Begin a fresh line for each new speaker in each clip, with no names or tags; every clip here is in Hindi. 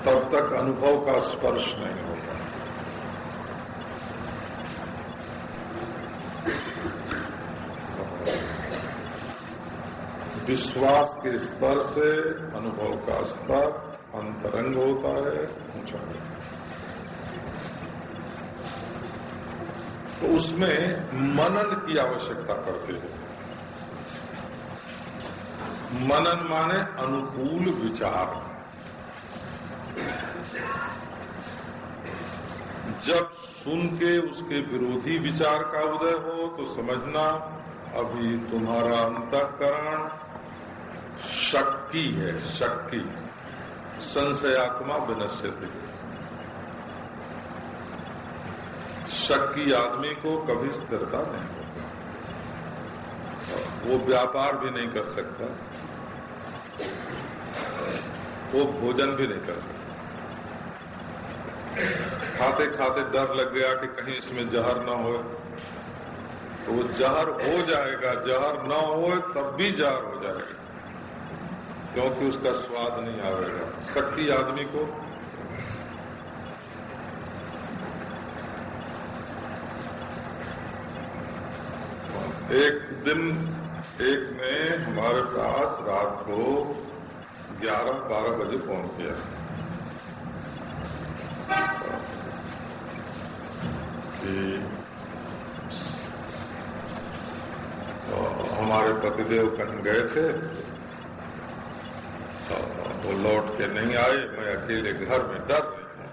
तब तक अनुभव का स्पर्श नहीं होगा। विश्वास के स्तर से अनुभव का स्तर अंतरंग होता है, ऊंचा होता है। तो उसमें मनन की आवश्यकता पड़ती है। मनन माने अनुकूल विचार। जब सुन के उसके विरोधी विचार का उदय हो तो समझना अभी तुम्हारा अंतःकरण शक्की है, शक्की। संशयात्मा विनश्यति। शक्की आदमी को कभी स्थिरता नहीं होती, वो व्यापार भी नहीं कर सकता, वो भोजन भी नहीं कर सकता। खाते खाते डर लग गया कि कहीं इसमें जहर न हो, तो वो जहर हो जाएगा, जहर न हो तब भी जहर हो जाएगा, क्योंकि उसका स्वाद नहीं आएगा। शक्ति आदमी को एक दिन एक ने हमारे पास रात को 11-12 बजे फोन किया कि तो हमारे पतिदेव कहीं गए थे, वो लौट के नहीं आए, मैं अकेले घर में डर रही हूँ,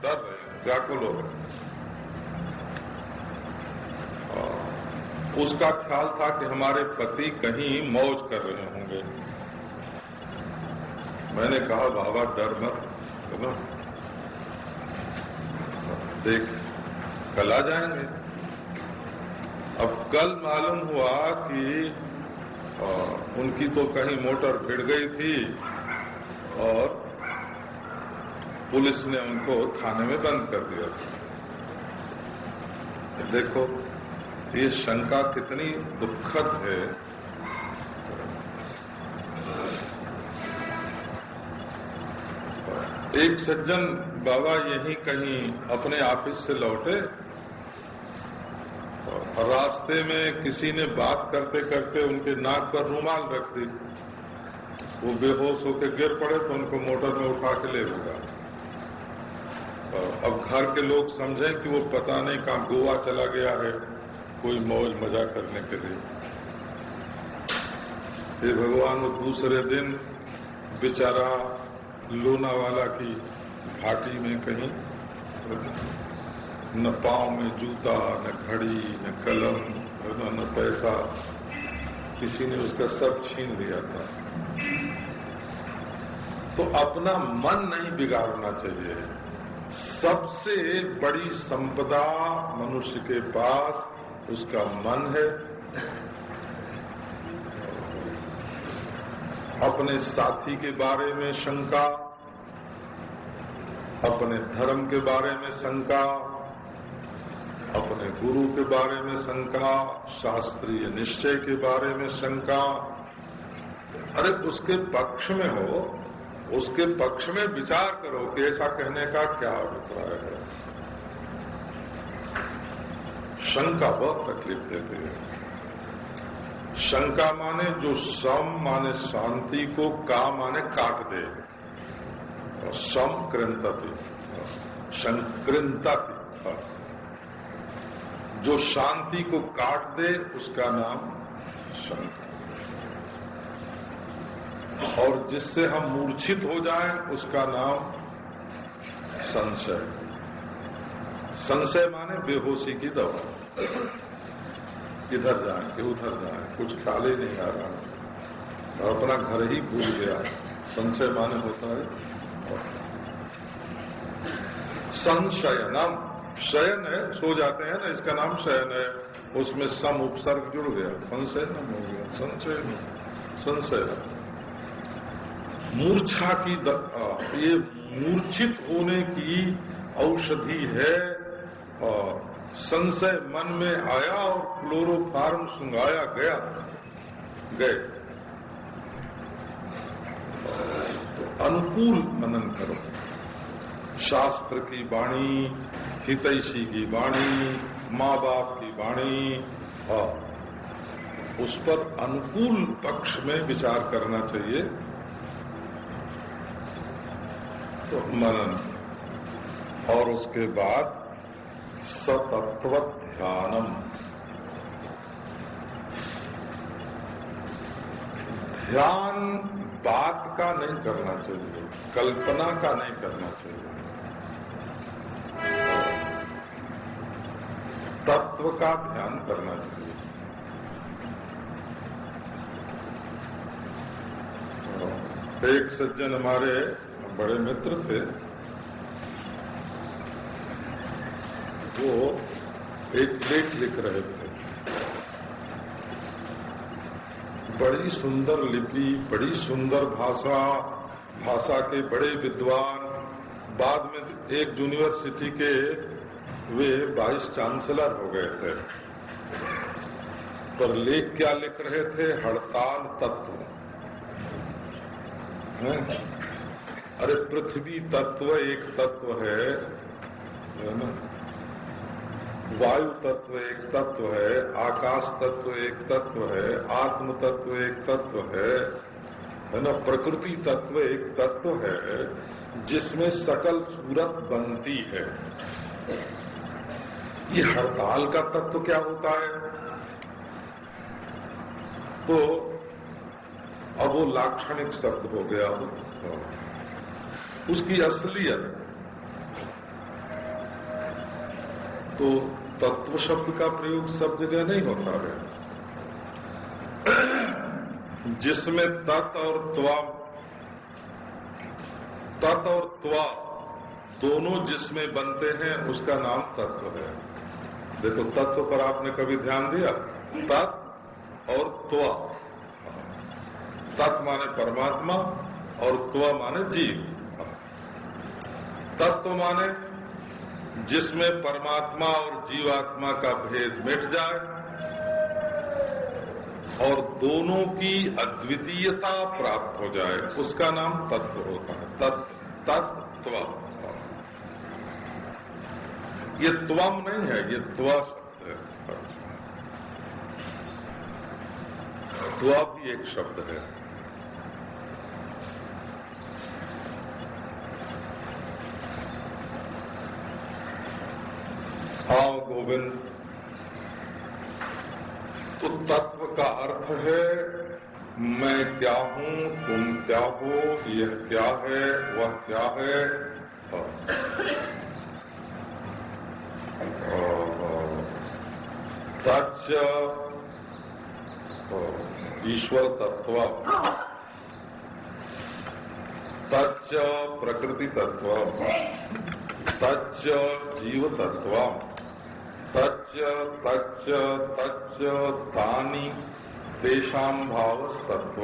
व्याकुल हो रही। उसका ख्याल था कि हमारे पति कहीं मौज कर रहे होंगे। मैंने कहा बाबा डर मत, सुनो देख कल आ जाएंगे। अब कल मालूम हुआ कि उनकी तो कहीं मोटर भिड़ गई थी और पुलिस ने उनको थाने में बंद कर दिया था। देखो ये शंका कितनी दुखद है। एक सज्जन बाबा यहीं कहीं अपने ऑफिस से लौटे और रास्ते में किसी ने बात करते करते उनके नाक पर रुमाल रख दी। वो बेहोश होकर गिर पड़े तो उनको मोटर में उठा के ले गया। अब घर के लोग समझे कि वो पता नहीं कहाँ गोवा चला गया है, कोई मौज मजा करने के लिए। हे भगवान, वो दूसरे दिन बेचारा लोनावाला की घाटी में कहीं, न पांव में जूता, न घड़ी, न कलम, न पैसा, किसी ने उसका सब छीन लिया था। तो अपना मन नहीं बिगाड़ना चाहिए। सबसे बड़ी संपदा मनुष्य के पास उसका मन है। अपने साथी के बारे में शंका, अपने धर्म के बारे में शंका, अपने गुरु के बारे में शंका, शास्त्रीय निश्चय के बारे में शंका। अरे उसके पक्ष में हो, उसके पक्ष में विचार करो कि ऐसा कहने का क्या अभिप्राय है। शंका बहुत तकलीफ देती है। शंका माने जो सम माने शांति को, का माने काट दे, और सम कृंतति, संकृंतति, जो शांति को काट दे उसका नाम शंका। और जिससे हम मूर्छित हो जाएं उसका नाम संशय। संशय माने बेहोशी की दवा। इधर जाए कि उधर जाए, कुछ ख्याल ही नहीं आ रहा और अपना घर ही भूल गया। संशय माने होता है संशयनम। शयन है, सो जाते हैं ना, इसका नाम शयन है। उसमें सम उपसर्ग जुड़ गया, संशयनम हो गया। संशय संशय मूर्छा की ये मूर्छित होने की औषधि है। संशय मन में आया और क्लोरोफार्म सुंघाया गया, गए। तो अनुकूल मनन करो। शास्त्र की वाणी, हितैषी की वाणी, माँ बाप की वाणी, और उस पर अनुकूल पक्ष में विचार करना चाहिए। तो मनन, और उसके बाद सतत्व ध्यानम। ध्यान बात का नहीं करना चाहिए, कल्पना का नहीं करना चाहिए, तत्व का ध्यान करना चाहिए। एक सज्जन हमारे बड़े मित्र थे, वो एक लेख लिख रहे थे। बड़ी सुंदर लिपि, बड़ी सुंदर भाषा, भाषा के बड़े विद्वान, बाद में एक यूनिवर्सिटी के वे वाइस चांसलर हो गए थे। पर लेख क्या लिख रहे थे? हड़ताल तत्व। अरे पृथ्वी तत्व एक तत्व है ना, वायु तत्व एक तत्व है, आकाश तत्व एक तत्व है, आत्म तत्व एक तत्व है ना, प्रकृति तत्व एक तत्व है, जिसमें सकल सूरत बनती है। ये हड़ताल का तत्व क्या होता है? तो अब वो लाक्षणिक शब्द हो गया, उसकी असलियत तो तत्व शब्द का प्रयोग सब जगह नहीं होता है, जिसमें तत् और त्वा दोनों जिसमें बनते हैं उसका नाम तत्व है। देखो, तत्व पर आपने कभी ध्यान दिया? तत् और त्वा। तत् माने परमात्मा और त्वा माने जीव। तत्व माने जिसमें परमात्मा और जीवात्मा का भेद मिट जाए और दोनों की अद्वितीयता प्राप्त हो जाए, उसका नाम तत्व होता है। तत्व। ये त्वम नहीं है, ये त्वा शब्द है। त्वा भी एक शब्द है। हाँ गोविंद, तो तत्व का अर्थ है मैं क्या हूँ, तुम क्या हो, यह क्या है, वह क्या है। तच्च ईश्वर तत्व, तच्च प्रकृति तत्व, तच्च जीव तत्व, तच्च तच्च तच्च तानि तेषां भावस्तत्व।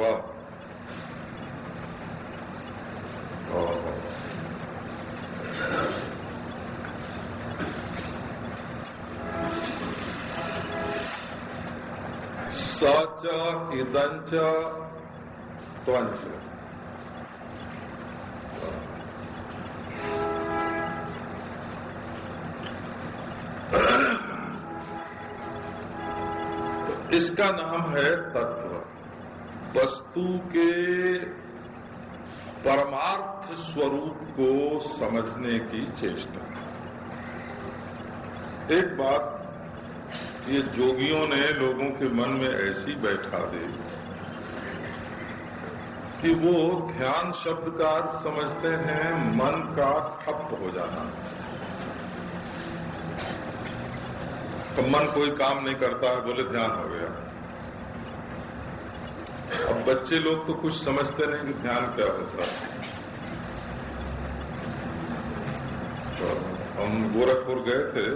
सच इदंच त्वंच। इसका नाम है तत्व। वस्तु के परमार्थ स्वरूप को समझने की चेष्टा। एक बात ये जोगियों ने लोगों के मन में ऐसी बैठा दी कि वो ध्यान शब्द का अर्थ समझते हैं मन का ठप हो जाना। तो मन कोई काम नहीं करता है, बोले ध्यान हो गया। अब बच्चे लोग तो कुछ समझते नहीं कि ध्यान क्या होता है। तो हम गोरखपुर गए थे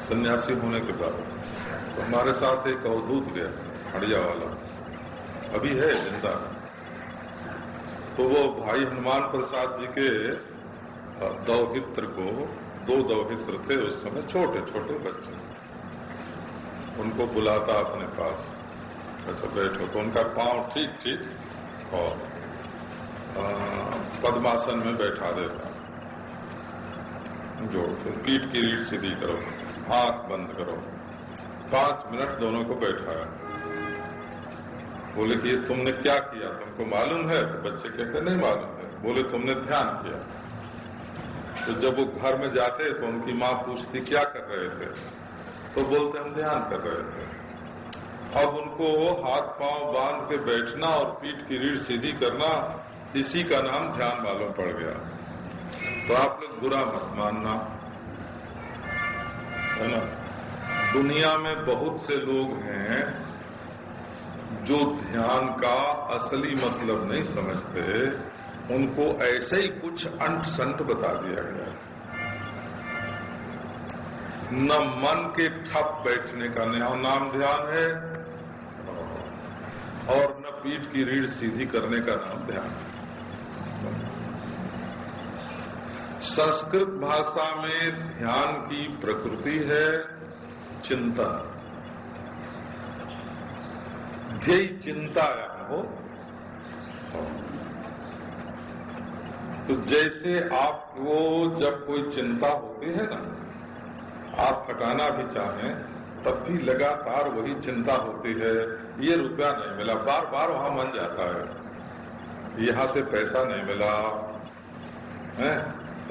सन्यासी होने के बाद, तो हमारे साथ एक अवधूत गया, हड़िया वाला, अभी है जिंदा। तो वो भाई हनुमान प्रसाद जी के दौहित्र को, 2 दौहित्र थे उस समय, छोटे छोटे बच्चे, उनको बुलाता अपने पास, अच्छा बैठो। तो उनका पांव ठीक ठीक और पद्मासन में बैठा देता, जो पीठ की रीढ़ सीधी करो, आंख बंद करो, 5 मिनट दोनों को बैठाया। बोले कि ये तुमने क्या किया, तुमको मालूम है? तो बच्चे कहते नहीं मालूम है। बोले तुमने ध्यान किया। तो जब वो घर में जाते तो उनकी माँ पूछती क्या कर रहे थे, तो बोलते हम ध्यान कर रहे थे। अब उनको हाथ पांव बांध के बैठना और पीठ की रीढ़ सीधी करना, इसी का नाम ध्यान मालूम पड़ गया। तो आप लोग बुरा मत मानना, है ना। दुनिया में बहुत से लोग हैं जो ध्यान का असली मतलब नहीं समझते, उनको ऐसे ही कुछ अंट संट बता दिया गया। न मन के ठप बैठने का नाम ध्यान है और न पीठ की रीढ़ सीधी करने का नाम ध्यान है। संस्कृत भाषा में ध्यान की प्रकृति है चिंतन। ध्येय चिंताया हो, तो जैसे आपको जब कोई चिंता होती है ना, आप हटाना भी चाहें तब भी लगातार वही चिंता होती है, ये रुपया नहीं मिला, बार बार वहां मन जाता है, यहाँ से पैसा नहीं मिला है,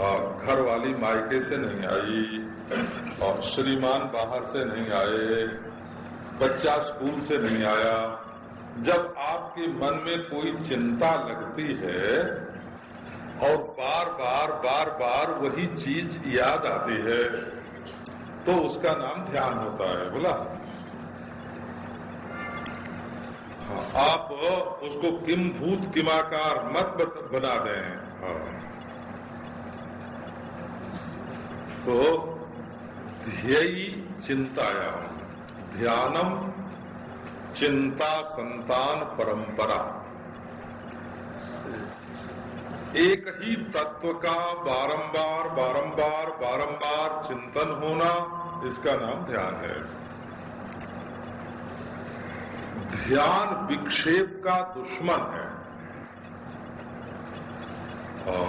और घर वाली मायके से नहीं आई, और श्रीमान बाहर से नहीं आए, बच्चा स्कूल से नहीं आया। जब आपके मन में कोई चिंता लगती है और बार बार वही चीज याद आती है, तो उसका नाम ध्यान होता है। बोला हाँ, आप उसको किम भूत किमाकार मत बना दें। हाँ। तो ध्येय चिंताया, ध्यानम चिंता संतान परंपरा। एक ही तत्व का बारंबार बारंबार बारंबार चिंतन होना, इसका नाम ध्यान है। ध्यान विक्षेप का दुश्मन है। और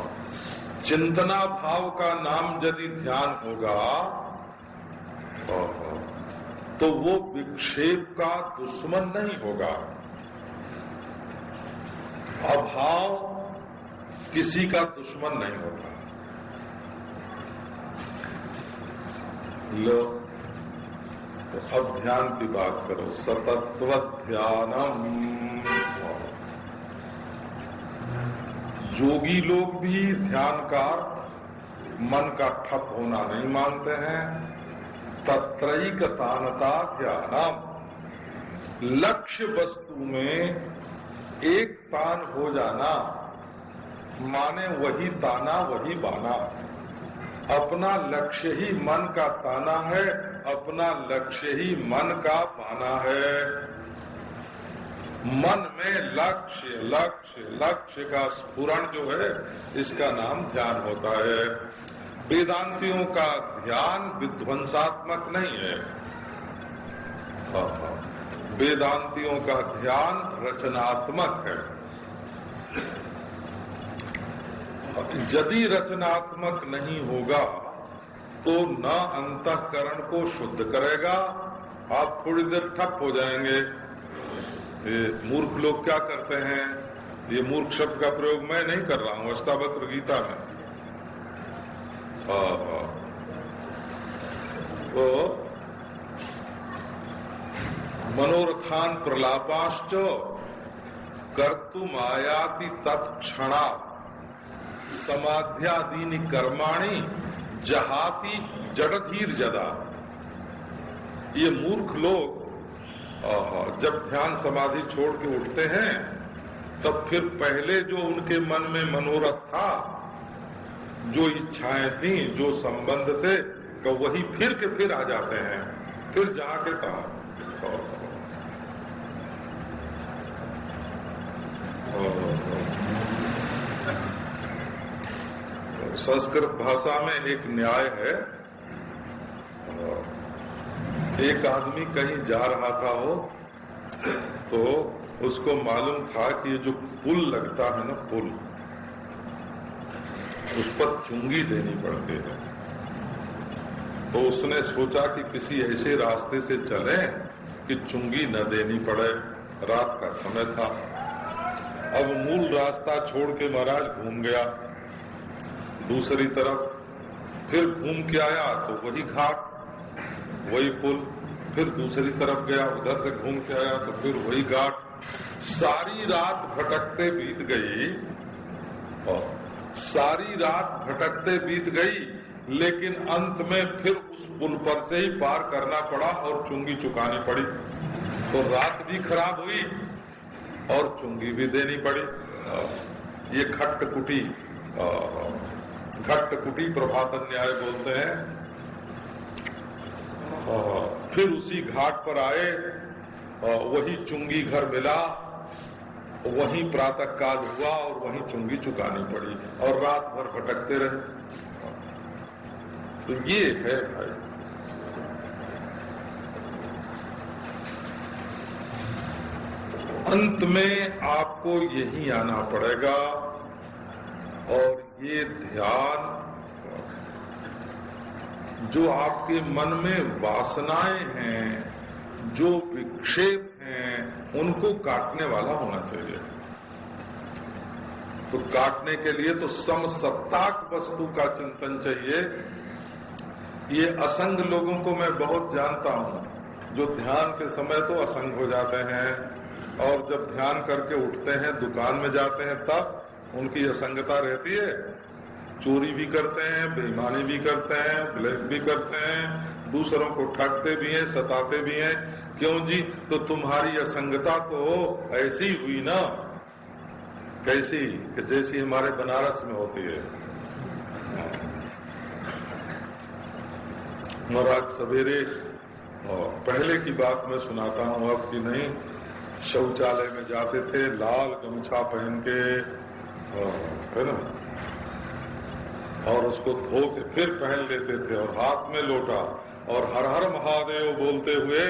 चिंतना भाव का नाम यदि ध्यान होगा तो वो विक्षेप का दुश्मन नहीं होगा। अभाव किसी का दुश्मन नहीं होता। लो, तो अब ध्यान की बात करो। सतत्व ध्यानम। योगी लोग भी ध्यान का मन का ठप होना नहीं मानते हैं। तत्रैकतानता ध्यानम, लक्ष्य वस्तु में एक तान हो जाना, माने वही ताना वही बाना। अपना लक्ष्य ही मन का ताना है, अपना लक्ष्य ही मन का बाना है। मन में लक्ष्य लक्ष्य लक्ष्य का स्फुरण जो है, इसका नाम ध्यान होता है। वेदांतियों का ध्यान विध्वंसात्मक नहीं है। वेदांतियों का ध्यान रचनात्मक है। यदि रचनात्मक नहीं होगा तो न अंतःकरण को शुद्ध करेगा, आप थोड़ी देर ठप हो जाएंगे। ये मूर्ख लोग क्या करते हैं, ये मूर्ख शब्द का प्रयोग मैं नहीं कर रहा हूं, अष्टावक्र गीता में। तो मनोरथान प्रलापाश्च कर्तुम आयाति तत्क्षणा समाध्यादीनि कर्माणि जहाति जड़धीर जदा। ये मूर्ख लोग जब ध्यान समाधि छोड़ के उठते हैं, तब फिर पहले जो उनके मन में मनोरथ था, जो इच्छाएं थी, जो संबंध थे, तो वही फिर के फिर आ जाते हैं, फिर जाके कहा। संस्कृत भाषा में एक न्याय है। एक आदमी कहीं जा रहा था हो, तो उसको मालूम था कि ये जो पुल लगता है ना, पुल, उस पर चुंगी देनी पड़ती है। तो उसने सोचा कि किसी ऐसे रास्ते से चले कि चुंगी न देनी पड़े। रात का समय था। अब मूल रास्ता छोड़ के महाराज घूम गया दूसरी तरफ, फिर घूम के आया तो वही घाट, वही पुल, फिर दूसरी तरफ गया, उधर से घूम के आया तो फिर वही घाट। सारी रात भटकते बीत गई, और सारी रात भटकते बीत गई, लेकिन अंत में फिर उस पुल पर से ही पार करना पड़ा और चुंगी चुकानी पड़ी। तो रात भी खराब हुई और चुंगी भी देनी पड़ी। ये घट्ट कुटी प्रभातन न्याय बोलते हैं। फिर उसी घाट पर आए, वही चुंगी घर मिला, वहीं प्रातः काल हुआ और वहीं चुंगी चुकानी पड़ी और रात भर भटकते रहे। तो ये है भाई, अंत में आपको यही आना पड़ेगा। और ये ध्यान जो आपके मन में वासनाएं हैं, जो विक्षेप हैं, उनको काटने वाला होना चाहिए। तो काटने के लिए तो समसत्ताक वस्तु का चिंतन चाहिए। ये असंग लोगों को मैं बहुत जानता हूं, जो ध्यान के समय तो असंग हो जाते हैं और जब ध्यान करके उठते हैं, दुकान में जाते हैं, तब उनकी असंगता रहती है। चोरी भी करते हैं, बेईमानी भी करते हैं, ब्लैक भी करते हैं, दूसरों को ठगते भी हैं, सताते भी हैं। क्यों जी? तो तुम्हारी असंगता तो ऐसी हुई ना, कैसी कि जैसी हमारे बनारस में होती है। महाराज सवेरे, पहले की बात मैं सुनाता हूं, अब की नहीं, शौचालय में जाते थे, लाल गमछा पहन के, है ना, और उसको धो के फिर पहन लेते थे और हाथ में लोटा, और हर हर महादेव बोलते हुए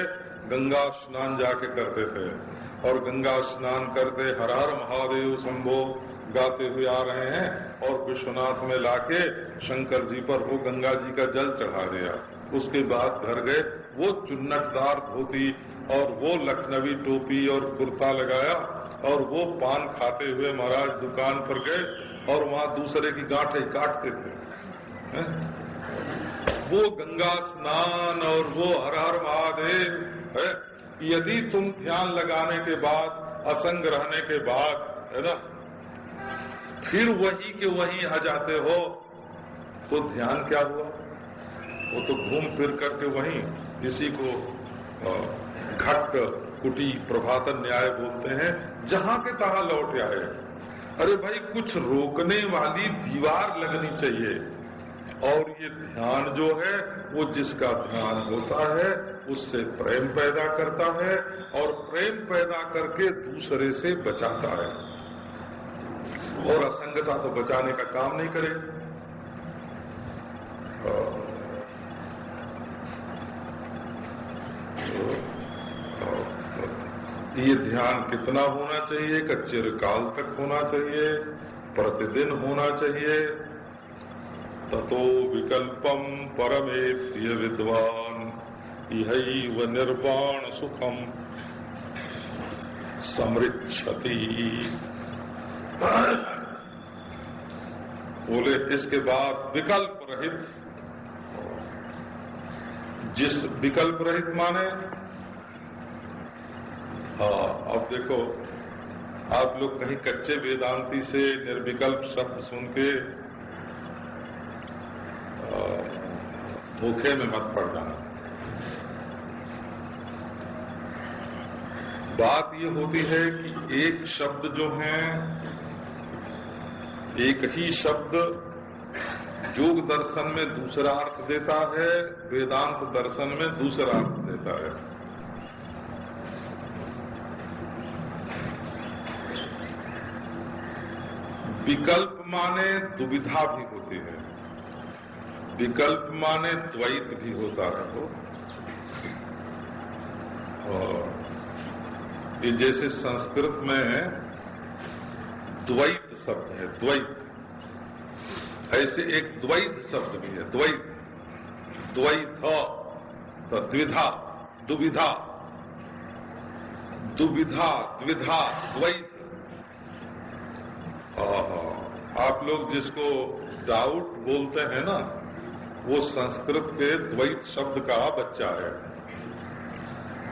गंगा स्नान जाके करते थे। और गंगा स्नान करते हर हर महादेव शंभो गाते हुए आ रहे हैं और विश्वनाथ में लाके शंकर जी पर वो गंगा जी का जल चढ़ा दिया। उसके बाद घर गए, वो चुन्नटदार धोती और वो लखनवी टोपी और कुर्ता लगाया और वो पान खाते हुए महाराज दुकान पर गए और वहां दूसरे की गांठें काटते थे। वो गंगा स्नान और वो हर हर महादेव है। यदि तुम ध्यान लगाने के बाद, असंग रहने के बाद, है ना, फिर वही के वही आ जाते हो, तो ध्यान क्या हुआ? वो तो घूम फिर करके वहीं, इसी को घट्ट कुटी प्रभातन न्याय बोलते हैं, जहां के तहां लौट आए। अरे भाई, कुछ रोकने वाली दीवार लगनी चाहिए। और ये ध्यान जो है, वो जिसका ध्यान होता है उससे प्रेम पैदा करता है और प्रेम पैदा करके दूसरे से बचाता है। और असंगता तो बचाने का काम नहीं करे। ये ध्यान कितना होना चाहिए? कि चिरकाल तक होना चाहिए, प्रतिदिन होना चाहिए। ततो विकल्पम परमेप्य विद्वान इहैव निर्वाण सुखम समृच्छति। बोले इसके बाद विकल्प रहित, जिस विकल्प रहित माने, अब देखो, आप लोग कहीं कच्चे वेदांती से निर्विकल्प शब्द सुन के धोखे में मत पड़ जाना। बात ये होती है कि एक शब्द जो है, एक ही शब्द योग दर्शन में दूसरा अर्थ देता है, वेदांत दर्शन में दूसरा अर्थ देता है। विकल्प माने दुविधा भी होती है, विकल्प माने द्वैत भी होता है। और ये जैसे संस्कृत में द्वैत शब्द है, द्वैत, ऐसे एक द्वैत शब्द भी है, द्वैत, द्वैत, तो द्विधा, दुविधा, दुविधा, द्विधा, द्वैत। आप लोग जिसको डाउट बोलते हैं ना, वो संस्कृत के द्वैत शब्द का बच्चा है।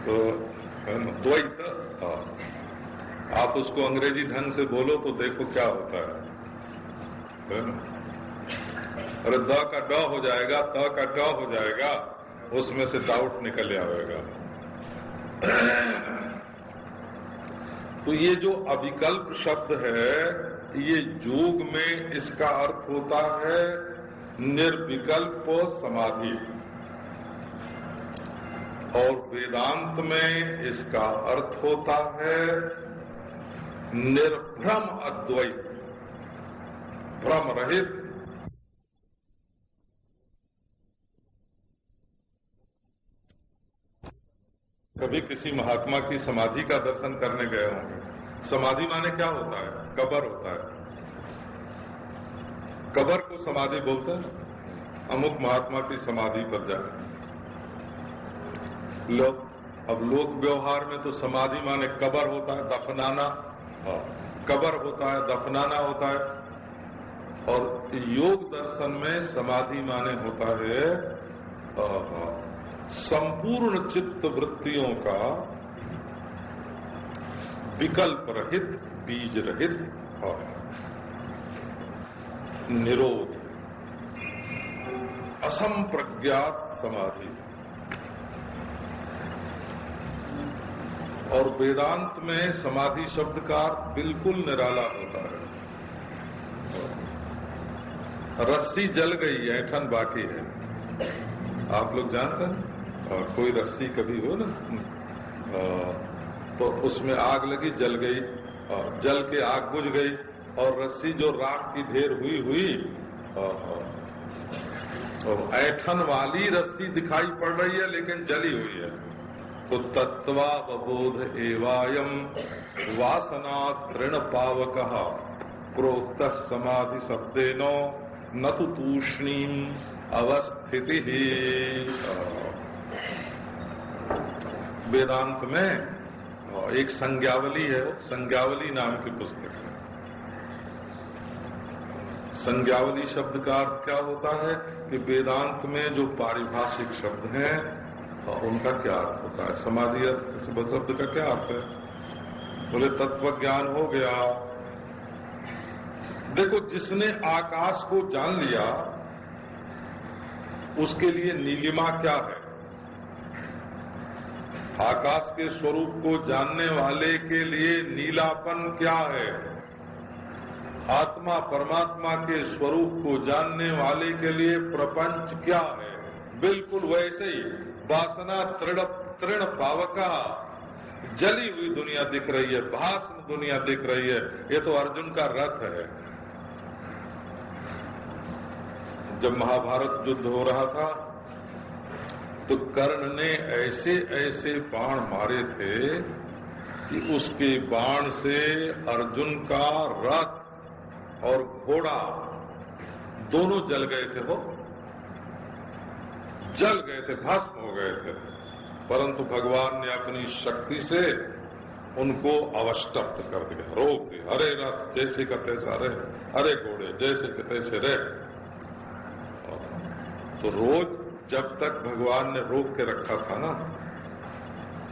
तो द्वैत, आप उसको अंग्रेजी ढंग से बोलो तो देखो क्या होता है ना? अरे द का ड हो जाएगा, त का ड हो जाएगा, उसमें से डाउट निकल आएगा। तो ये जो अविकल्प शब्द है, ये योग में इसका अर्थ होता है निर्विकल्प समाधि, और वेदांत में इसका अर्थ होता है निर्भ्रम अद्वैत, भ्रम रहित। कभी किसी महात्मा की समाधि का दर्शन करने गए होंगे। समाधि माने क्या होता है? कब्र होता है। कब्र को समाधि बोलते हैं। अमुक महात्मा की समाधि पर जाए लोग। अब लोक व्यवहार में तो समाधि माने कब्र होता है, दफनाना। कब्र होता है, दफनाना होता है। और योग दर्शन में समाधि माने होता है संपूर्ण चित्त वृत्तियों का विकल्प रहित, बीज रहित निरोध, असंप्रज्ञात समाधि। और वेदांत में समाधि शब्द का बिल्कुल निराला होता है। रस्सी जल गई, ऐठन बाकी है। आप लोग जानते हैं, कोई रस्सी कभी हो ना, तो उसमें आग लगी, जल गई, जल के आग बुझ गई, और रस्सी जो राख की ढेर हुई और ऐठन वाली रस्सी दिखाई पड़ रही है, लेकिन जली हुई है। तो तत्वावबोध एवायम वासना तृण पावकः प्रोक्त समाधि शब्देनो न तु तूष्णीम अवस्थिति ही। वेदांत में एक संज्ञावली है, संज्ञावली नाम की पुस्तक है। संज्ञावली शब्द का अर्थ क्या होता है कि वेदांत में जो पारिभाषिक शब्द हैं उनका क्या अर्थ होता है। समाधि शब्द का क्या अर्थ है? बोले तत्व ज्ञान हो गया। देखो, जिसने आकाश को जान लिया उसके लिए नीलिमा क्या है? आकाश के स्वरूप को जानने वाले के लिए नीलापन क्या है? आत्मा परमात्मा के स्वरूप को जानने वाले के लिए प्रपंच क्या है? बिल्कुल वैसे ही वासना तृण पावका, जली हुई दुनिया दिख रही है, भास्म दुनिया दिख रही है। ये तो अर्जुन का रथ है। जब महाभारत युद्ध हो रहा था तो कर्ण ने ऐसे ऐसे बाण मारे थे कि उसके बाण से अर्जुन का रथ और घोड़ा दोनों जल गए थे। वो जल गए थे, भस्म हो गए थे, परंतु भगवान ने अपनी शक्ति से उनको अवष्टप्त कर दिया, रोक दिया। अरे रथ जैसे का तैसा रहे, अरे घोड़े जैसे के तैसे रहे। तो रोज जब तक भगवान ने रोक के रखा था ना,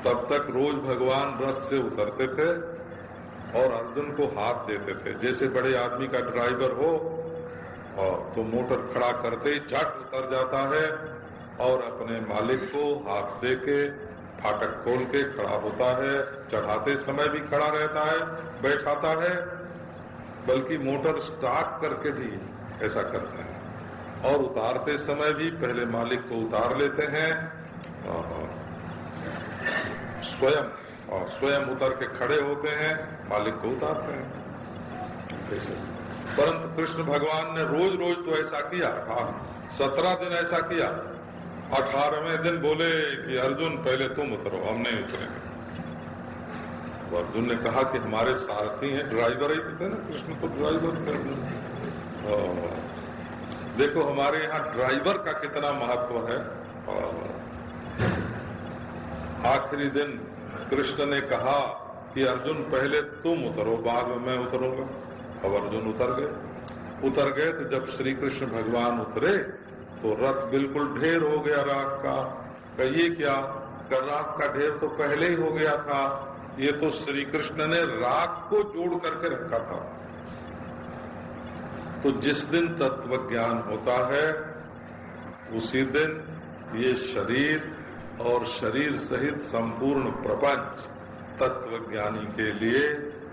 तब तक रोज भगवान रथ से उतरते थे और अर्जुन को हाथ देते थे। जैसे बड़े आदमी का ड्राइवर हो तो मोटर खड़ा करते ही झट उतर जाता है और अपने मालिक को हाथ दे के फाटक खोल के खड़ा होता है। चढ़ाते समय भी खड़ा रहता है, बैठाता है, बल्कि मोटर स्टार्ट करके भी ऐसा करते हैं। और उतारते समय भी पहले मालिक को उतार लेते हैं, स्वयं उतर के खड़े होते हैं, मालिक को उतारते हैं ऐसे। परंतु कृष्ण भगवान ने रोज रोज तो ऐसा किया। 17 दिन ऐसा किया। 18वें दिन बोले कि अर्जुन पहले तुम उतरो, हम नहीं उतरेंगे। तो अर्जुन ने कहा कि हमारे सारथी हैं, ड्राइवर ही थे ना, कृष्ण तो ड्राइवर थे। देखो हमारे यहाँ ड्राइवर का कितना महत्व है। और आखिरी दिन कृष्ण ने कहा कि अर्जुन पहले तुम उतरो, बाद में मैं उतरूंगा। अब अर्जुन उतर गए तो जब श्री कृष्ण भगवान उतरे तो रथ बिल्कुल ढेर हो गया राख का। ये क्या, राख का ढेर तो पहले ही हो गया था, ये तो श्री कृष्ण ने राख को जोड़ करके रखा था। तो जिस दिन तत्व ज्ञान होता है उसी दिन ये शरीर और शरीर सहित संपूर्ण प्रपंच तत्वज्ञानी के लिए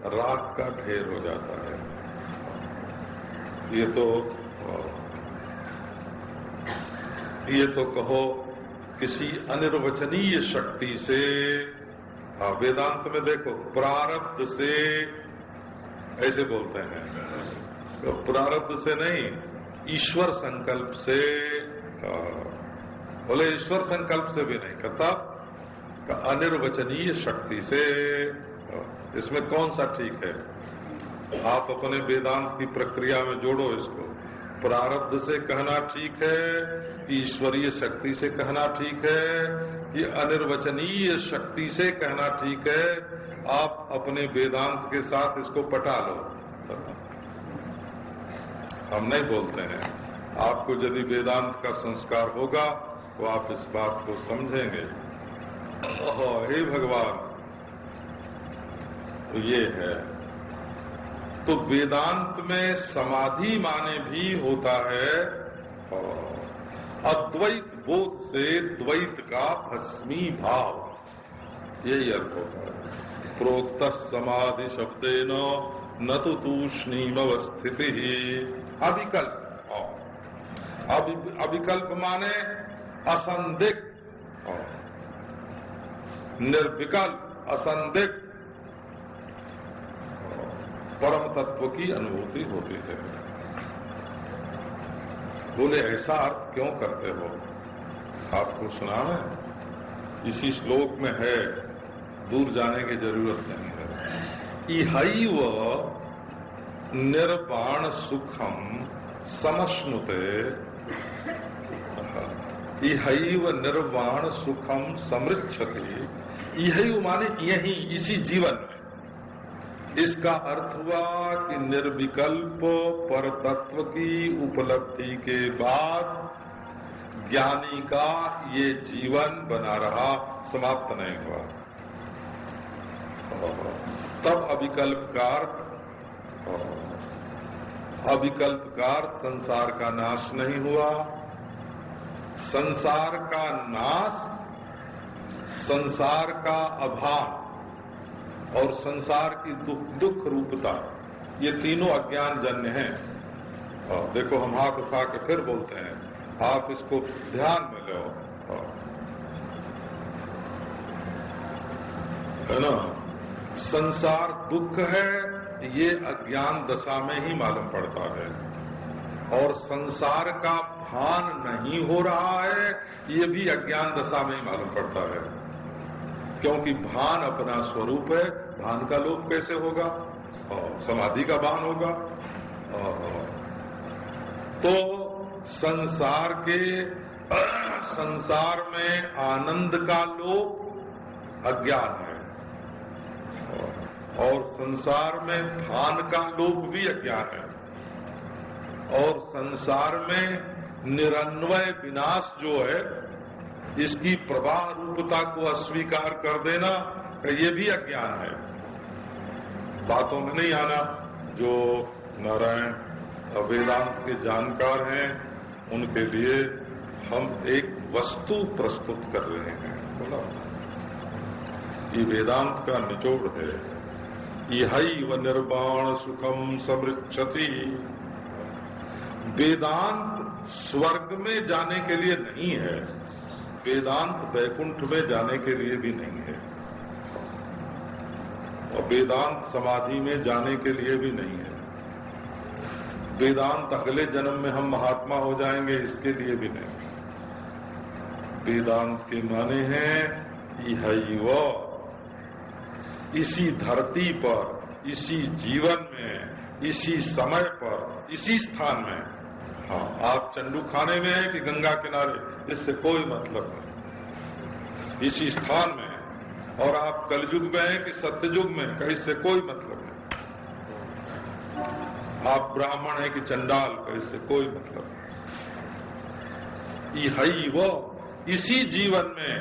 राख का ढेर हो जाता है। ये तो कहो किसी अनिर्वचनीय शक्ति से, वेदांत में देखो प्रारब्ध से ऐसे बोलते हैं, तो प्रारब्ध से नहीं, ईश्वर संकल्प से। बोले ईश्वर संकल्प से भी नहीं, कहता अनिर्वचनीय शक्ति से। इसमें कौन सा ठीक है? आप अपने वेदांत की प्रक्रिया में जोड़ो इसको। प्रारब्ध से कहना ठीक है, ईश्वरीय शक्ति से कहना ठीक है, ये अनिर्वचनीय शक्ति से कहना ठीक है। आप अपने वेदांत के साथ इसको पटा लो। हम नहीं बोलते हैं। आपको यदि वेदांत का संस्कार होगा तो आप इस बात को समझेंगे। हे भगवान, तो ये है। तो वेदांत में समाधि माने भी होता है अद्वैत बोध से द्वैत का भस्मी भाव, यही अर्थ होता है। प्रोक्त समाधि शब्देन न तो तूष्णीमवस्थिति अविकल्प। अविकल्प माने असंदिग्ध, निर्विकल्प असंदिग्ध परम तत्व की अनुभूति होती है। बोले ऐसा अर्थ क्यों करते हो? आपको सुना है, इसी श्लोक में है, दूर जाने की जरूरत नहीं है। इहैव निर्वाण सुखम समश्नुते, इहैव निर्वाण सुखम समृच्छति। इहैव माने यही, इसी जीवन में। इसका अर्थ हुआ कि निर्विकल्प पर तत्व की उपलब्धि के बाद ज्ञानी का ये जीवन बना रहा, समाप्त नहीं हुआ। तब अविकल्प का अर्थ संसार का नाश नहीं हुआ। संसार का नाश, संसार का अभाव और संसार की दुख रूपता, ये तीनों अज्ञान जन्य हैं। देखो हम हाथ उठा के फिर बोलते हैं, आप इसको ध्यान में लो, है ना। संसार दुख है, ये अज्ञान दशा में ही मालूम पड़ता है। और संसार का भान नहीं हो रहा है, ये भी अज्ञान दशा में ही मालूम पड़ता है। क्योंकि भान अपना स्वरूप है, भान का लोप कैसे होगा? समाधि का भान होगा। तो संसार में आनंद का लोप अज्ञान है, और संसार में भान का लोप भी अज्ञान है। और संसार में निरन्वय विनाश जो है, इसकी प्रवाह रूपता को अस्वीकार कर देना, ये भी अज्ञान है। बातों में नहीं आना। जो नारायण वेदांत के जानकार हैं, उनके लिए हम एक वस्तु प्रस्तुत कर रहे हैं। बोला, ये वेदांत का निचोड़ है। इहैव निर्वाण सुखम समृच्छति। वेदांत स्वर्ग में जाने के लिए नहीं है, वेदांत वैकुंठ में जाने के लिए भी नहीं है, और वेदांत समाधि में जाने के लिए भी नहीं है। वेदांत अगले जन्म में हम महात्मा हो जाएंगे, इसके लिए भी नहीं। वेदांत के माने हैं इहैव, इसी धरती पर, इसी जीवन में, इसी समय पर, इसी स्थान में हाँ, आप चंडू खाने में हैं कि गंगा किनारे, इससे कोई मतलब नहीं। इसी स्थान में है। और आप कलयुग में हैं कि सत्ययुग में, का इससे कोई मतलब नहीं। आप ब्राह्मण हैं कि चंडाल, का इससे कोई मतलब नहीं। इसी जीवन में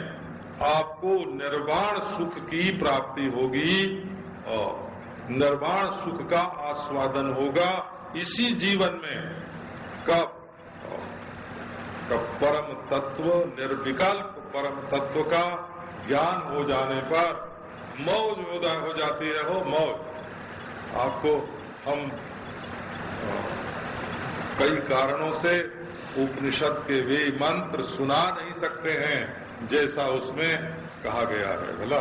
आपको निर्वाण सुख की प्राप्ति होगी और निर्वाण सुख का आस्वादन होगा इसी जीवन में। कब परम तत्व, निर्विकल्प परम तत्व का ज्ञान हो जाने पर मौज हो जाती है। हो मौज। आपको हम कई कारणों से उपनिषद के वे मंत्र सुना नहीं सकते हैं जैसा उसमें कहा गया है। बोला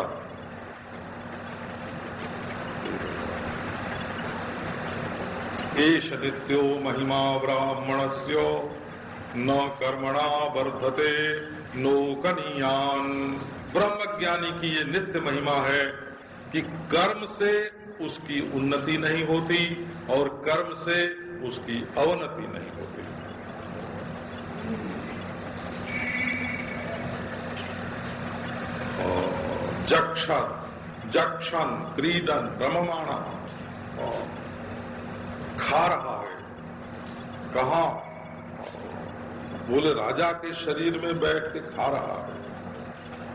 एष नित्यो महिमा ब्राह्मणस्य न कर्मणा वर्धते नोकनीयान। ब्रह्मज्ञानी की ये नित्य महिमा है कि कर्म से उसकी उन्नति नहीं होती और कर्म से उसकी अवनति नहीं होती। जक्षण क्रीडन रममाणा, खा रहा है। कहा? बोले राजा के शरीर में बैठ के खा रहा है।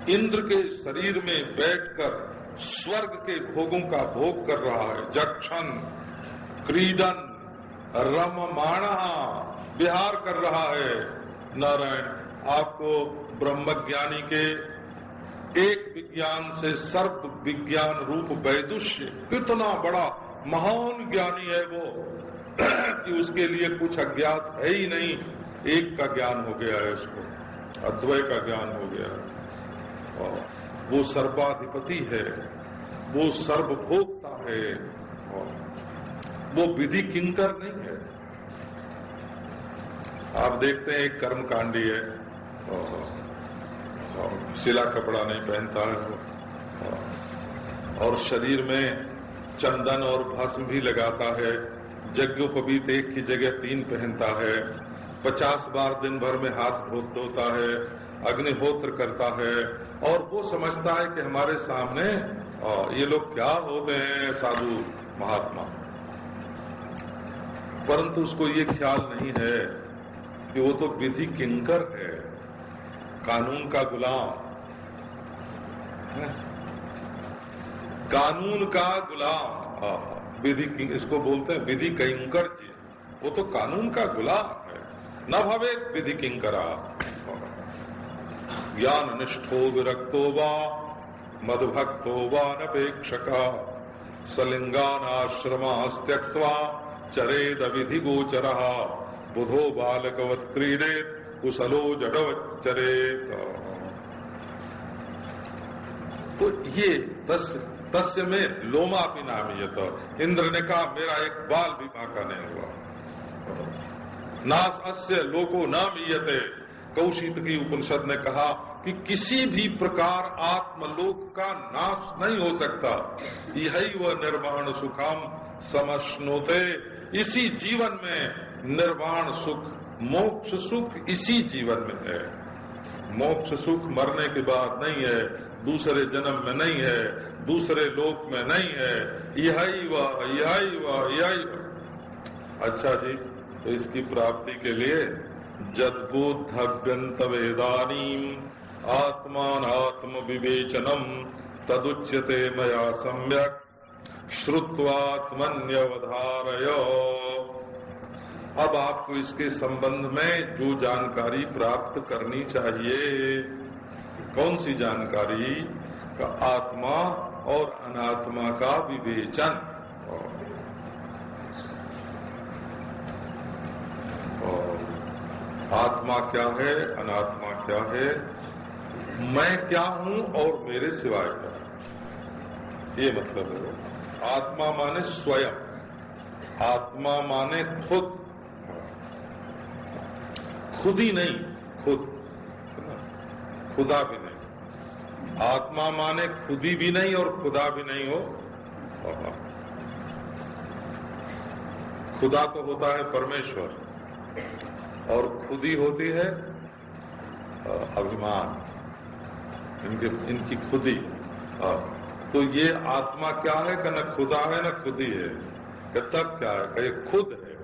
इंद्र के शरीर में बैठकर स्वर्ग के भोगों का भोग कर रहा है। जक्षण क्रीडन रममाणा, विहार कर रहा है। नारायण, आपको ब्रह्मज्ञानी के एक विज्ञान से सर्व विज्ञान रूप वैदुष्य, कितना बड़ा महान ज्ञानी है वो कि उसके लिए कुछ अज्ञात है ही नहीं। एक का ज्ञान हो गया है, उसको अद्वय का ज्ञान हो गया है। और वो सर्वाधिपति है, वो सर्वभोक्ता है, और वो विधि किंकर नहीं है। आप देखते हैं एक कर्मकांडी है, और सिला कपड़ा नहीं पहनता है और शरीर में चंदन और भस्म भी लगाता है। यज्ञोपवीत एक की जगह 3 पहनता है। 50 बार दिन भर में हाथ धोता है, अग्निहोत्र करता है, और वो समझता है कि हमारे सामने ये लोग क्या होते हैं, साधु महात्मा। परंतु उसको ये ख्याल नहीं है कि वो तो विधि किंकर है, कानून का गुलाम है। कानून का गुलाम, विधि, इसको बोलते हैं विधि किंकर जी। वो तो कानून का गुलाम है। न भवे विधि किंकरा। ज्ञान निष्ठो विरक्तो वा मदभक्तो वा नपेक्षका सलिंगानाश्रमास्त्यक्त्वा चरेद विधि गोचरः बुधो बालकवत् क्रीडेत कुशलो जडवत् चरेत। तो ये तस्य में लोमा भी नामीयत। इंद्र ने कहा मेरा एक बाल भी बांका नहीं हुआ। नास अस्य लोको न मीयते। कौशिक की उपनिषद ने कहा कि किसी भी प्रकार आत्मलोक का नाश नहीं हो सकता। यही वह निर्वाण सुखम समश्नोते। इसी जीवन में निर्वाण सुख, मोक्ष सुख इसी जीवन में है। मोक्ष सुख मरने के बाद नहीं है, दूसरे जन्म में नहीं है, दूसरे लोक में नहीं है। यही वह। अच्छा जी, तो इसकी प्राप्ति के लिए जद्बोद्धव्यंत वेदानीम आत्मानात्म विवेचनम तदुच्यते मया सम्यक श्रुत्वात्मन्यवधारय। अब आपको इसके संबंध में जो जानकारी प्राप्त करनी चाहिए, कौन सी जानकारी? का आत्मा और अनात्मा का विवेचन। और आत्मा क्या है, अनात्मा क्या है, मैं क्या हूं और मेरे सिवाय क्या, ये मतलब है। आत्मा माने स्वयं, आत्मा माने खुद, खुद ही नहीं, खुद, खुदा भी नहीं। आत्मा माने खुदी भी नहीं और खुदा भी नहीं हो। खुदा तो होता है परमेश्वर, और खुदी होती है अभिमान, इनकी खुदी। तो ये आत्मा क्या है कि न खुदा है न खुदी है, कि तब क्या है कि ये खुद है।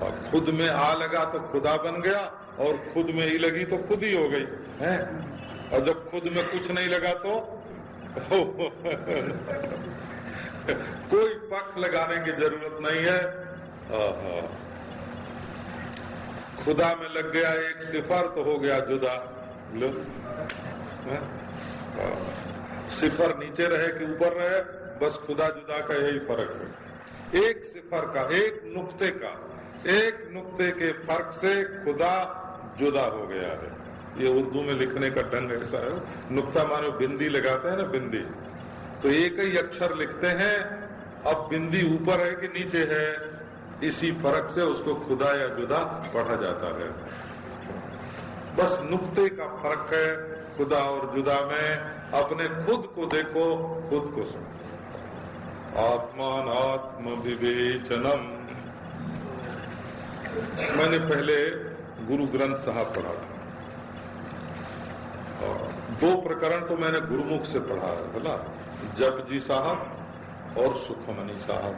और खुद में आ लगा तो खुदा बन गया, और खुद में ही लगी तो खुदी हो गई है। और जब खुद में कुछ नहीं लगा तो कोई पक्ष लगाने की जरूरत नहीं है। खुदा में लग गया एक सिफर तो हो गया जुदा। लो, सिफर नीचे रहे कि ऊपर रहे, बस खुदा जुदा का यही फर्क है। एक सिफर का, एक नुक्ते के फर्क से खुदा जुदा हो गया है। ये उर्दू में लिखने का ढंग ऐसा है। नुक्ता मानो बिंदी लगाते हैं ना, बिंदी, तो एक ही अक्षर लिखते हैं। अब बिंदी ऊपर है कि नीचे है, इसी फर्क से उसको खुदा या जुदा पढ़ा जाता है। बस नुक्ते का फर्क है खुदा और जुदा में। अपने खुद को देखो, खुद को सुनो। आत्मानात्म विवेचनम। मैंने पहले गुरु ग्रंथ साहब पढ़ा था, और 2 प्रकरण तो मैंने गुरुमुख से पढ़ा है, बोला जप जी साहब और सुखमणि साहब,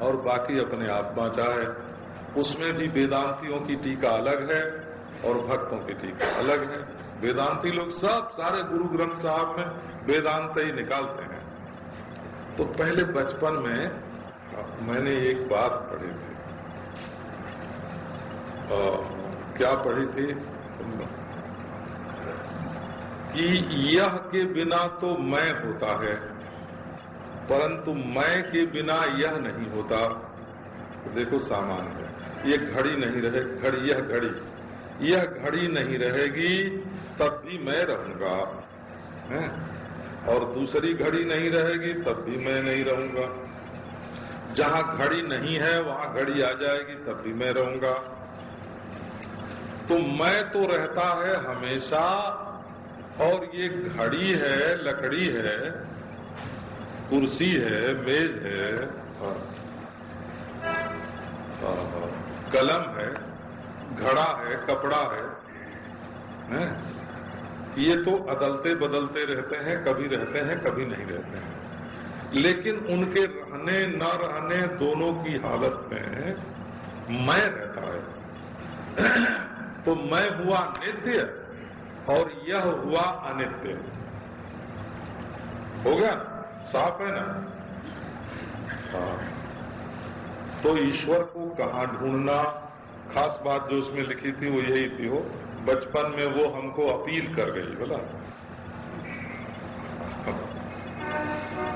और बाकी अपने आत्मा चाहे। उसमें भी वेदांतियों की टीका अलग है और भक्तों की टीका अलग है। वेदांती लोग सब सारे गुरु ग्रंथ साहब में वेदांत ही निकालते हैं। तो पहले बचपन में मैंने एक बात पढ़ी थी। क्या पढ़ी थी कि यह के बिना तो मैं होता है, परंतु मैं के बिना यह नहीं होता। तो देखो सामान्य है, ये घड़ी नहीं रहे, यह घड़ी नहीं रहेगी तब भी मैं रहूंगा, और दूसरी घड़ी नहीं रहेगी तब भी मैं नहीं रहूंगा। जहां घड़ी नहीं है वहां घड़ी आ जाएगी तब भी मैं रहूंगा। तो मैं तो रहता है हमेशा, और ये घड़ी है, लकड़ी है, कुर्सी है, मेज है, कलम है, घड़ा है, कपड़ा है, ये तो अदलते बदलते रहते हैं, कभी रहते हैं कभी नहीं रहते हैं। लेकिन उनके रहने न रहने दोनों की हालत में मैं रहता है। तो मैं हुआ नित्य और यह हुआ अनित्य। हो गया, साफ है ना? हाँ। तो ईश्वर को कहाँ ढूंढना, खास बात जो उसमें लिखी थी वो यही थी। हो बचपन में वो हमको अपील कर गई, बोला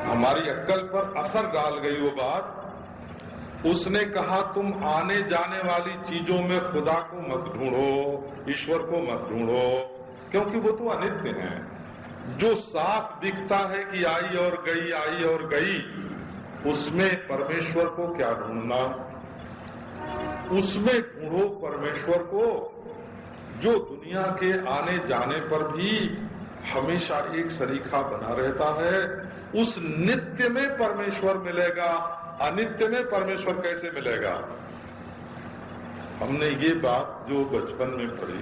हमारी अक्ल पर असर डाल गई वो बात। उसने कहा तुम आने जाने वाली चीजों में खुदा को मत ढूंढो, ईश्वर को मत ढूंढो, क्योंकि वो तो अनित्य हैं। जो साफ दिखता है कि आई और गई, उसमें परमेश्वर को क्या ढूंढना। उसमें ढूंढो परमेश्वर को जो दुनिया के आने जाने पर भी हमेशा एक सरीखा बना रहता है। उस नित्य में परमेश्वर मिलेगा, अनित्य में परमेश्वर कैसे मिलेगा। हमने ये बात जो बचपन में पढ़ी,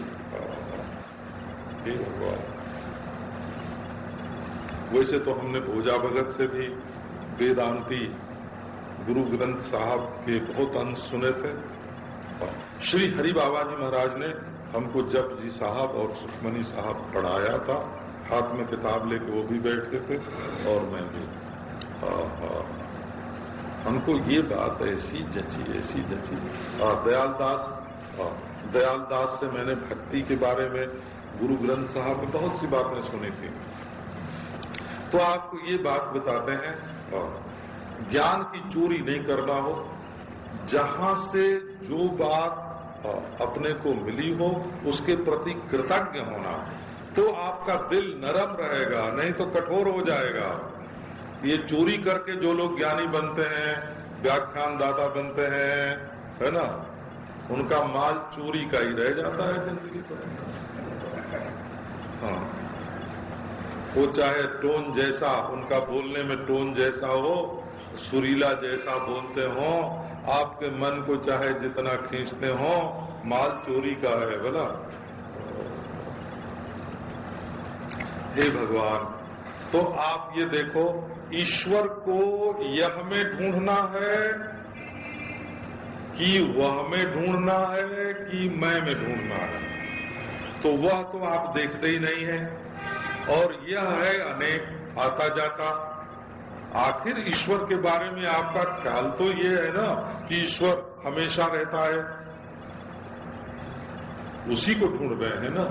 वैसे तो हमने भोजा भगत से भी वेदांती गुरु ग्रंथ साहब के बहुत अंश सुने थे। श्री हरि बाबा जी महाराज ने हमको जप जी साहब और सुखमणि साहब पढ़ाया था। हाथ में किताब लेके वो भी बैठते थे और मैं भी। हमको ये बात ऐसी जची। दयालदास से मैंने भक्ति के बारे में गुरु ग्रंथ साहब में बहुत सी बातें सुनी थी। तो आपको ये बात बताते हैं, ज्ञान की चोरी नहीं करना हो। जहां से जो बात अपने को मिली हो उसके प्रति कृतज्ञ होना, तो आपका दिल नरम रहेगा, नहीं तो कठोर हो जाएगा। ये चोरी करके जो लोग ज्ञानी बनते हैं, व्याख्यानदाता बनते हैं, है ना, उनका माल चोरी का ही रह जाता है जिंदगी पर। हाँ, वो चाहे टोन जैसा, उनका बोलने में टोन जैसा हो, सुरीला जैसा बोलते हो, आपके मन को चाहे जितना खींचते हो, माल चोरी का है बोला। हे भगवान, तो आप ये देखो, ईश्वर को यह में ढूंढना है कि वह में ढूंढना है कि मैं में ढूंढना है? तो वह तो आप देखते ही नहीं है, और यह है अनेक आता जाता। आखिर ईश्वर के बारे में आपका ख्याल तो ये है ना कि ईश्वर हमेशा रहता है, उसी को ढूंढ रहे हैं ना।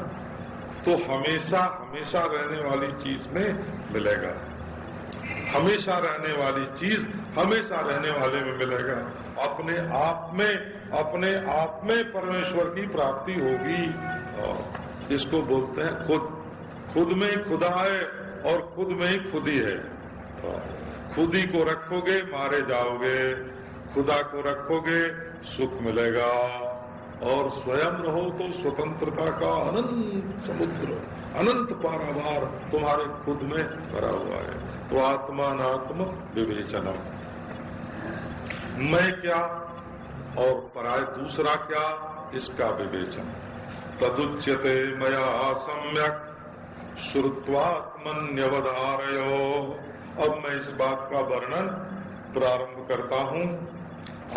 तो हमेशा हमेशा रहने वाली चीज में मिलेगा, हमेशा रहने वाली चीज हमेशा रहने वाले में मिलेगा। अपने आप में परमेश्वर की प्राप्ति होगी। इसको बोलते हैं खुद। खुद में ही खुदा है और खुद में ही खुदी है। खुदी को रखोगे मारे जाओगे, खुदा को रखोगे सुख मिलेगा, और स्वयं रहो तो स्वतंत्रता का अनंत समुद्र, अनंत पारावार तुम्हारे खुद में भरा हुआ है। तो आत्मानात्म विवेचनम, मैं क्या और पराय दूसरा क्या, इसका विवेचन। तदुच्यते मया सम्यक श्रुत्वात्मन्यवधारयो। अब मैं इस बात का वर्णन प्रारंभ करता हूं,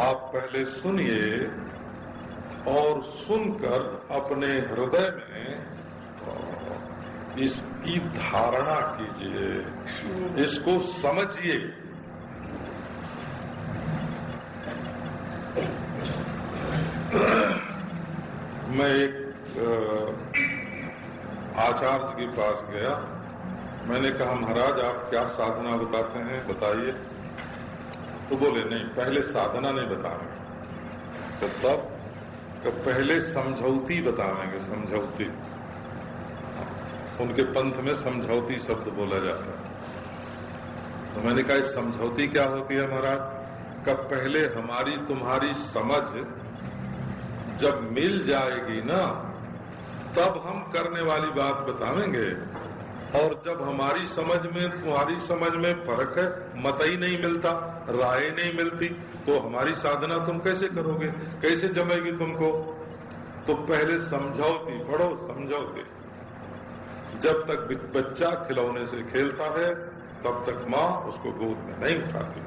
आप पहले सुनिए और सुनकर अपने हृदय में इसकी धारणा कीजिए, इसको समझिए। मैं एक आचार्य के पास गया, मैंने कहा महाराज आप क्या साधना बताते हैं, बताइए। तो बोले नहीं, पहले साधना नहीं बताएंगे। तो तब पहले समझौती बताएंगे, समझौती। उनके पंथ में समझौती शब्द बोला जाता है। तो मैंने कहा समझौती क्या होती है महाराज? कब पहले हमारी तुम्हारी समझ जब मिल जाएगी ना, तब हम करने वाली बात बताएंगे। और जब हमारी समझ में तुम्हारी समझ में फर्क है, मत ही नहीं मिलता, राय नहीं मिलती, तो हमारी साधना तुम कैसे करोगे, कैसे जमेगी तुमको? तो पहले समझौती पढ़ो, समझौती। जब तक बच्चा खिलौने से खेलता है तब तक माँ उसको गोद में नहीं उठाती है।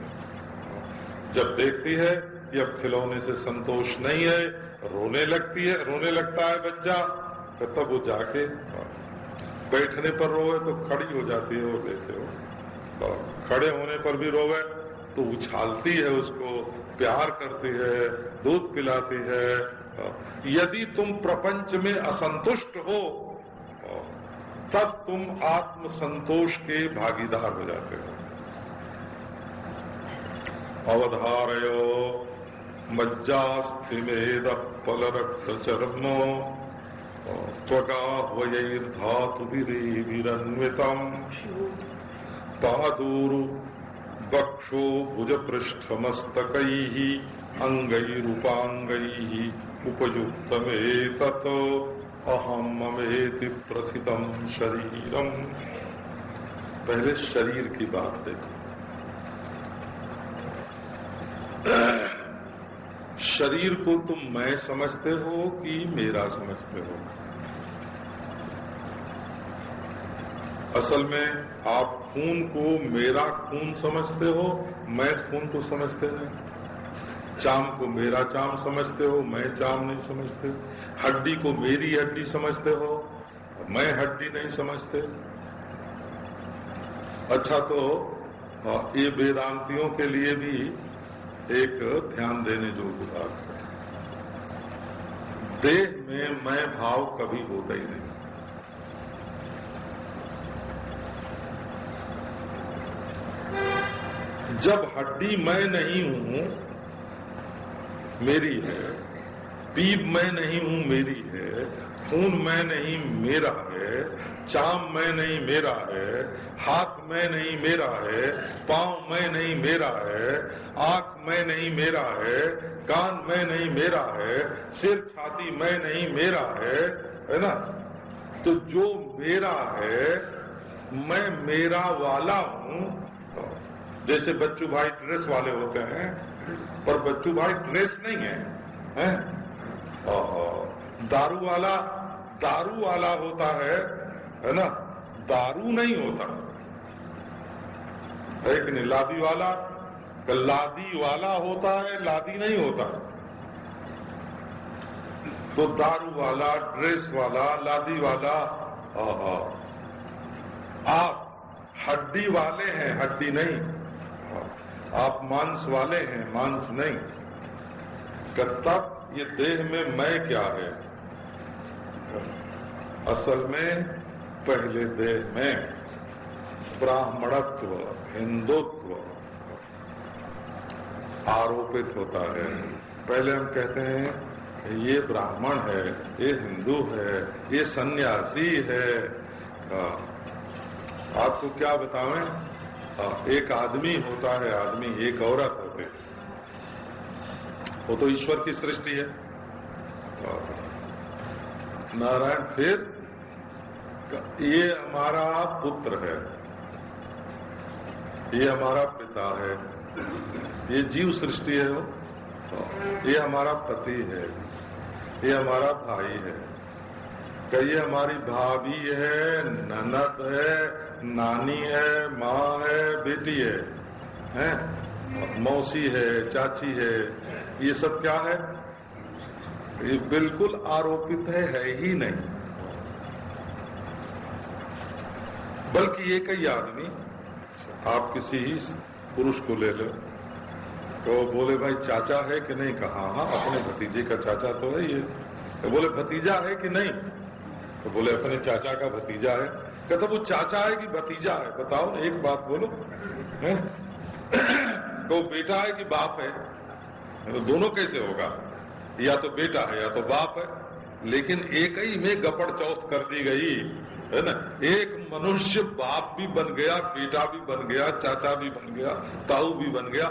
जब देखती है कि अब खिलौने से संतोष नहीं है, रोने लगती है, रोने लगता है बच्चा, तो तब वो जाके बैठने पर रोवे तो खड़ी हो जाती है, वो देते हो। और खड़े होने पर भी रोवे तो उछालती है, उसको प्यार करती है, दूध पिलाती है। यदि तुम प्रपंच में असंतुष्ट हो तब तुम आत्म संतोष के भागीदार हो जाते हो। अवधारयो मज्जास्थिमेद पलरक्त चर्मो त्वगाह्वयैर्धातुभिरेविरन्वितम् पादूरु वक्षो भुजपृष्ठमस्तकैः अङ्गैरुपाङ्गैः उपयुक्तमेतत् अहम ममेति प्रथितम् शरीरम्। पहले शरीर की बात देखो। शरीर को तुम मैं समझते हो कि मेरा समझते हो? असल में आप खून को मेरा खून समझते हो, मैं खून को समझते नहीं। चाम को मेरा चाम समझते हो, मैं चाम नहीं समझते। हड्डी को मेरी हड्डी समझते हो, मैं हड्डी नहीं समझते। अच्छा, तो ये वेदांतियों के लिए भी एक ध्यान देने योग्य बात है। देह में मैं भाव कभी होता ही नहीं। जब हड्डी मैं नहीं हूं, मेरी है, पीप मैं नहीं हूं, मेरी है, खून मैं नहीं, मेरा है, चाम मैं नहीं, मेरा है, हाथ मैं नहीं, मेरा है, पांव मैं नहीं, मेरा है, आंख मैं नहीं, मेरा है, कान मैं नहीं, मेरा है, सिर छाती मैं नहीं, मेरा है ना? तो जो मेरा है, मैं मेरा वाला हूं, जैसे बच्चू भाई ड्रेस वाले होते हैं, पर बच्चू भाई ड्रेस नहीं है? दारू वाला होता है ना, दारू नहीं होता है कि नहीं? लादी वाला होता है, लादी नहीं होता। तो दारू वाला, ड्रेस वाला, लादी वाला, आप हड्डी वाले हैं, हड्डी नहीं। आप मांस वाले हैं, मांस नहीं। तब ये देह में मैं क्या है? असल में पहले देह में ब्राह्मणत्व, हिंदुत्व आरोपित होता है। पहले हम कहते हैं ये ब्राह्मण है, ये हिंदू है, ये सन्यासी है। आपको क्या बतावें? एक आदमी होता है, आदमी, एक औरत होते हैं, वो तो ईश्वर की सृष्टि है। नारायण, फिर ये हमारा पुत्र है, ये हमारा पिता है, ये जीव सृष्टि है, वो ये हमारा पति है, ये हमारा भाई है, ये हमारी भाभी है, ननद है, नानी है, माँ है, बेटी है, मौसी है, चाची है। ये सब क्या है? ये बिल्कुल आरोपित है ही नहीं। बल्कि एक ही आदमी, आप किसी ही पुरुष को ले लो तो बोले भाई चाचा है कि नहीं? कहा हाँ, अपने भतीजे का चाचा तो है ये। तो बोले भतीजा है कि नहीं? तो बोले अपने चाचा का भतीजा है। कहता वो चाचा है कि भतीजा है? बताओ ना, एक बात बोलो। तो बेटा है कि बाप है? तो दोनों कैसे होगा? या तो बेटा है या तो बाप है। लेकिन एक ही में गपड़ चौथ कर दी गई है ना। एक मनुष्य बाप भी बन गया, बेटा भी बन गया, चाचा भी बन गया, ताऊ भी बन गया।